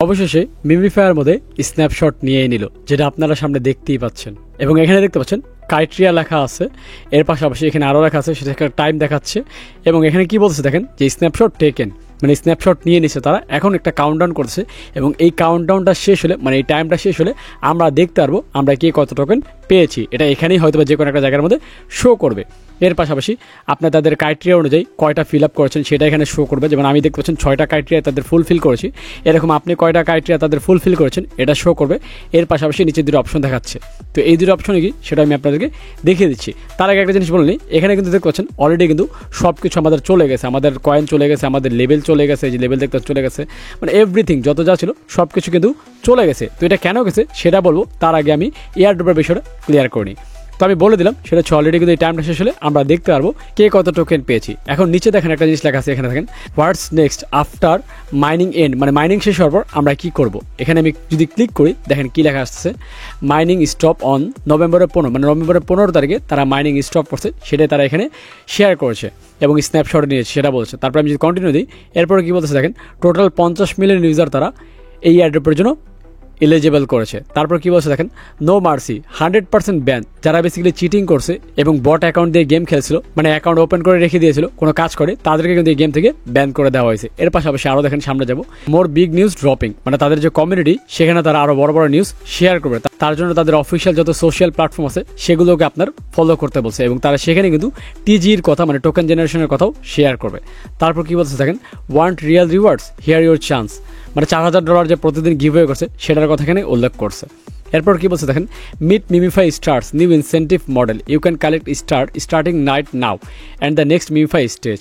অবশেষে মিমিফায়ার মধ্যে স্ন্যাপশট নিয়েই নিল, যেটা আপনারা সামনে দেখতেই পাচ্ছেন। এবং এখানে দেখতে পাচ্ছেন ক্রাইটেরিয়া লেখা আছে, এর পাশাপাশি এখানে আরও লেখা আছে, সেটা একটা টাইম দেখাচ্ছে। এবং এখানে কি বলছে দেখেন যে স্ন্যাপশট টেকেন, মানে স্ন্যাপশট নিয়ে নিছে তারা, এখন একটা কাউন্টডাউন করছে। এবং এই কাউন্টডাউনটা শেষ হলে, মানে এই টাইমটা শেষ হলে আমরা দেখতে পারবো আমরা কে কত টোকেন পেয়েছি। এটা এখানেই হয়তো যে কোনো একটা জায়গার মধ্যে শো করবে। এর পাশাপাশি আপনার তাদের ক্রাইটেরিয়া অনুযায়ী কয়টা ফিল আপ করেছেন সেটা এখানে শো করবে। যেমন আমি দেখতে পাচ্ছেন 6টা ক্রাইটেরিয়া তাদের ফুলফিল করেছি, এরকম আপনি কয়টা ক্রাইটেরিয়া তাদের ফুলফিল করেছেন এটা শো করবে। এর পাশাপাশি নিচে দুটো অপশন দেখাচ্ছে, তো এই দুটো অপশনে কি সেটা আমি আপনাদেরকে দেখিয়ে দিচ্ছি। তার আগে একটা জিনিস বলিনি, এখানে কিন্তু দেখতে পাচ্ছেন অলরেডি কিন্তু সব কিছু আমাদের চলে গেছে, আমাদের কয়েন চলে গেছে, আমাদের লেভেল চলে গেছে, এই যে লেভেল দেখতে চলে গেছে, মানে এভরিথিং যত যা ছিল সব কিছু কিন্তু চলে গেছে। তো এটা কেন গেছে সেটা বলবো, তার আগে আমি এয়ারড্রপের বিষয়টা ক্লিয়ার করিনি। তো আমি বলে দিলাম সেটা অলরেডি কিন্তু এই টাইমটা শেষ হলে আমরা দেখতে পারবো কে কত টোকেন পেয়েছি। এখন নিচে দেখেন একটা জিনিস লেখা আছে, এখানে দেখেন what's next after mining end, মানে মাইনিং শেষ হওয়ার পর আমরা কি করব। এখানে আমি যদি ক্লিক করি দেখেন কি লেখা আসছে, মাইনিং স্টপ অন নভেম্বরের 15, মানে নভেম্বরের 15 তারিখে তারা মাইনিং স্টপ করছে, সেটাই তারা এখানে শেয়ার করেছে এবং স্ন্যাপশট নিয়েছে সেটা বলছে। তারপর আমি যদি কন্টিনিউ দিই, এরপরে কি বলতেছে দেখেন টোটাল 50 মিলিয়ন ইউজার তারা এই এয়ারড্রপের জন্য এলিজিবল করেছে। তারপর কি বলছে দেখেন, নো মার্সি 100% ব্যান, যারা বেসিক্যালি চিটিং করছে এবং বট অ্যাকাউন্ট দিয়ে গেম খেলছিল, মানে অ্যাকাউন্ট ওপেন করে রেখে দিয়েছিল কোনো কাজ করে, তাদেরকে কিন্তু এই গেম থেকে ব্যান করে দেওয়া হয়েছে। এর পাশাপাশি আরও দেখেন সামনে যাব, মোর বিগ নিউজ ড্রপিং, মানে তাদের যে কমিউনিটি সেখানে তারা আরও বড় বড় নিউজ শেয়ার করবে। তার জন্য তাদের অফিসিয়াল যত সোশ্যাল প্ল্যাটফর্ম আছে সেগুলোকে আপনার ফলো করতে বলছে এবং তারা সেখানে কিন্তু টিজির কথা, মানে টোকেন জেনারেশনের কথাও শেয়ার করবে। তারপর কি বলছে দেখেন, want real rewards here your chance, মানে $4000 যে প্রতিদিন গিভওয়ে করছে সেটার কথা এখানে উল্লেখ করছে। এরপর কি বলছে দেখেন, meet Memefi stars new incentive model, you can collect starting night now and the next Memefi stage.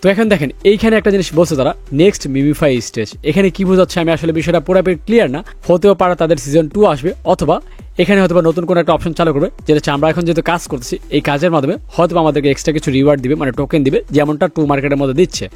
তো এখন দেখেন এইখানে একটা জিনিস বলছে তারা, নেক্সট মিমিফাই স্টেজ, এখানে কি বোঝাচ্ছে আমি আসলে বিষয়টা পুরোপুরি ক্লিয়ার না। হতেও পারে তাদের সিজন 2 আসবে, অথবা এখানে হয়তো নতুন কোনো একটা অপশন চালু করবে, যেটা হচ্ছে আমরা এখন যেহেতু কাজ করছি এই কাজের মাধ্যমে হয়তো আমাদেরকে এক্সট্রা কিছু রিওয়ার্ড দিবে, মানে টোকেন দিবে, যেমনটা 2 মার্কেটের মধ্যে দিচ্ছে।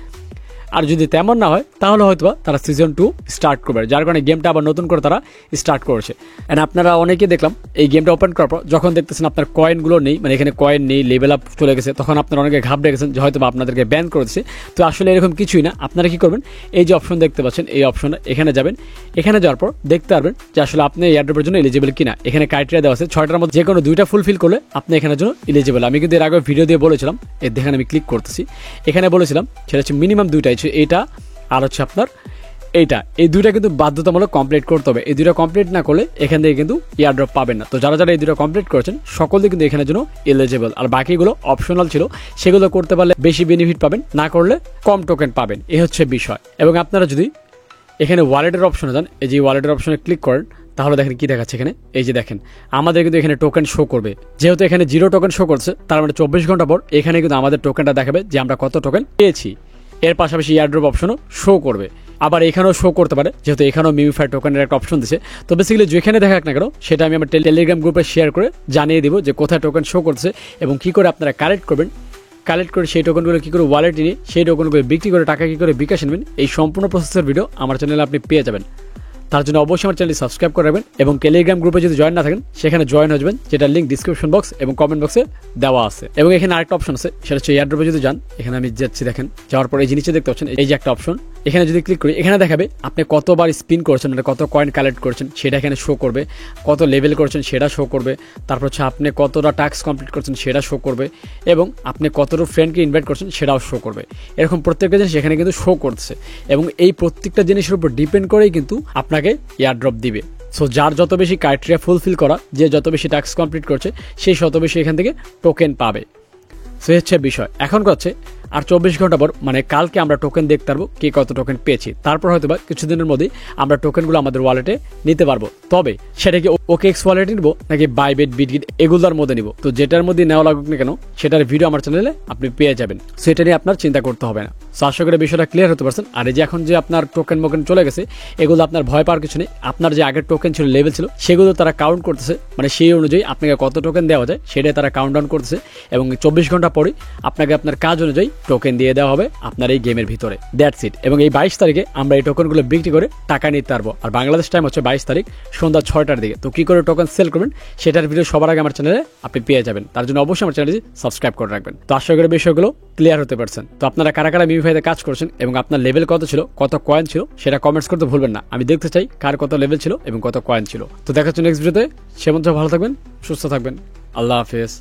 আর যদি তেমন না হয় তাহলে হয়তো তারা সিজন 2 স্টার্ট করবে, যার কারণে গেমটা আবার নতুন করে তারা স্টার্ট করেছে। অ্যান্ড আপনারা অনেকেই দেখলাম এই গেমটা ওপেন করার পর যখন দেখতেছেন আপনার কয়েনগুলো নেই, মানে এখানে কয়েন নেই, লেভেল আপ চলে গেছে, তখন আপনারা অনেকে ঘাবড়ে গেছেন যে হয়তো আপনাদেরকে ব্যান করেছে। তো আসলে এরকম কিছুই না। আপনারা কি করবেন, এই যে অপশন দেখতে পাচ্ছেন এই অপশনটা, এখানে যাবেন, এখানে যাওয়ার পর দেখতে পারবেন যে আসলে আপনি এয়ারড্রপের জন্য এলিজিবল কিনা। এখানে ক্রাইটেরিয়া দেওয়া আছে, 6টার মধ্যে যে কোনো 2টা ফুলফিল করলে আপনি এখানের জন্য এলিজিবল। আমি কিন্তু এর আগে ভিডিও দিয়ে বলেছিলাম, এর দেখেন আমি ক্লিক করতেছি, এখানে বলেছিলাম সেটা হচ্ছে মিনিমাম 2টাই, এইটা আর হচ্ছে আপনার এইটা, এই 2টা কিন্তু বাধ্যতামূলক কমপ্লিট করতে হবে। এই 2টা কমপ্লিট না করলে এখান থেকে কিন্তু এয়ারড্রপ পাবেন না। তো যারা যারা এই 2টা কমপ্লিট করেছেন সকলে কিন্তু এখানের জন্য এলিজিবল, আর বাকিগুলো অপশনাল ছিল, সেগুলো করতে পারলে বেশি বেনিফিট পাবেন, না করলে কম টোকেন পাবেন, এই হচ্ছে বিষয়। এবং আপনারা যদি এখানে ওয়ালেটের অপশনে যান, এই যে ওয়ালেটের অপশনে ক্লিক করেন, তাহলে দেখেন কি দেখাচ্ছে এখানে, এই যে দেখেন আমাদের কিন্তু এখানে টোকেন শো করবে। যেহেতু এখানে 0 টোকেন শো করছে, তার মানে 24 ঘন্টা পর এখানে কিন্তু আমাদের টোকেনটা দেখাবে যে আমরা কত টোকেন পেয়েছি। এর পাশাপাশি এয়ারড্রপ অপশনও শো করবে, আবার এখানেও শো করতে পারে, যেহেতু এখানেও মিমিফাই টোকেনের একটা অপশন দিচ্ছে। তো বেসিক্যালি যেখানে দেখাক না কেন সেটা আমি আমার টেলিগ্রাম গ্রুপে শেয়ার করে জানিয়ে দিব যে কোথায় টোকেন শো করছে এবং কী করে আপনারা কালেক্ট করবেন, কালেক্ট করে সেই টোকেনগুলো কী করে ওয়ালেটে নিয়ে সেই টোকেনগুলো বিক্রি করে টাকা কী করে বিকাশ নেবেন, এই সম্পূর্ণ প্রসেসের ভিডিও আমার চ্যানেলে আপনি পেয়ে যাবেন। তার জন্য অবশ্যই আমার চ্যানেলটি সাবস্ক্রাইব করে রাখবেন এবং টেলিগ্রাম গ্রুপে যদি জয়েন না থাকেন সেখানে জয়েন হয়ে যাবেন, যেটা লিঙ্ক ডিসক্রিপশন বক্স এবং কমেন্ট বক্সে দেওয়া আছে। এবং এখানে আরেকটা অপশন আছে, সেটা হচ্ছে এয়ারড্রপে যদি যান, এখানে আমি যাচ্ছি, দেখেন যাওয়ার পর এই জিনিসটা দেখতে পাচ্ছেন, এই যে একটা অপশন, এখানে যদি ক্লিক করি এখানে দেখাবে আপনি কতবার স্পিন করেছেন, মানে কত কয়েন কালেক্ট করেছেন সেটা এখানে শো করবে, কত লেভেল করেছেন সেটা শো করবে, তারপর হচ্ছে আপনি কতটা টাস্ক কমপ্লিট করছেন সেটা শো করবে, এবং আপনি কতটা ফ্রেন্ডকে ইনভাইট করছেন সেটাও শো করবে। এরকম প্রত্যেকটা জিনিস এখানে কিন্তু শো করছে এবং এই প্রত্যেকটা জিনিসের উপর ডিপেন্ড করেই কিন্তু আপনাকে এয়ারড্রপ দিবে। সো যার যত বেশি ক্রাইটেরিয়া ফুলফিল করা, যে যত বেশি টাস্ক কমপ্লিট করছে সেই তত বেশি এখান থেকে টোকেন পাবে। সো হচ্ছে বিষয়। এখন হচ্ছে আর 24 ঘন্টা পর, মানে কালকে আমরা টোকেন দেখতে পারবো কে কত টোকেন পেয়েছি। তারপর হয়তো বা কিছুদিনের মধ্যেই আমরা টোকেনগুলো আমাদের ওয়ালেটে নিতে পারবো। তবে সেটা কি ওকেএক্স ওয়ালেটে নিব নাকি বাইবিট, বিটগিট এগুলোর মধ্যে নিব, তো যেটার মধ্যে নেওয়া লাগুক না কেন সেটার ভিডিও আমার চ্যানেলে আপনি পেয়ে যাবেন। সেটা নিয়ে আপনার চিন্তা করতে হবে না। সো আশা করি বিষয়টা ক্লিয়ার হতে পারছেন। আর এই যে এখন যে আপনার টোকেন মোকেন চলে গেছে, এগুলো আপনার ভয় পাওয়ার কিছু নেই। আপনার যে আগের টোকেন ছিল, লেভেল ছিল, সেগুলো তারা কাউন্ট করতেছে, মানে সেই অনুযায়ী আপনাকে কত টোকেন দেওয়া যায় সেটাই তারা কাউন্ট ডাউন করতেছে এবং 24 ঘন্টা পরে আপনাকে আপনার কাজ অনুযায়ী টোকেন দিয়ে দেওয়া হবে আপনার এই গেমের ভিতরে। That's it. এবং এই 22 তারিখে আমরা এই টোকেনগুলো বিক্রি করে টাকা নিতে পারবো। আর বাংলাদেশ টাইম হচ্ছে 22 তারিখ সন্ধ্যা 6টার দিকে। তো কি করে টোকেন সেল করবেন সেটার ভিডিও সবার আগে আমার চ্যানেলে আপনি পেয়ে যাবেন। তার জন্য অবশ্যই আমার চ্যানেলটি সাবস্ক্রাইব করে রাখবেন। তো আশা করি বিষয়গুলো ক্লিয়ার হতে পারছেন। তো আপনারা কারা কারা গেমিফাইতে কাজ করছেন এবং আপনার লেভেল কত ছিল, কত কয়েন ছিল, সেটা কমেন্টস করতে ভুলবেন না। আমি দেখতে চাই কার কত লেভেল ছিল এবং কত কয়েন ছিল। তো দেখা হচ্ছে নেক্সট ভিডিওতে। সে মধ্যে ভালো থাকবেন, সুস্থ থাকবেন। আল্লাহ হাফেজ।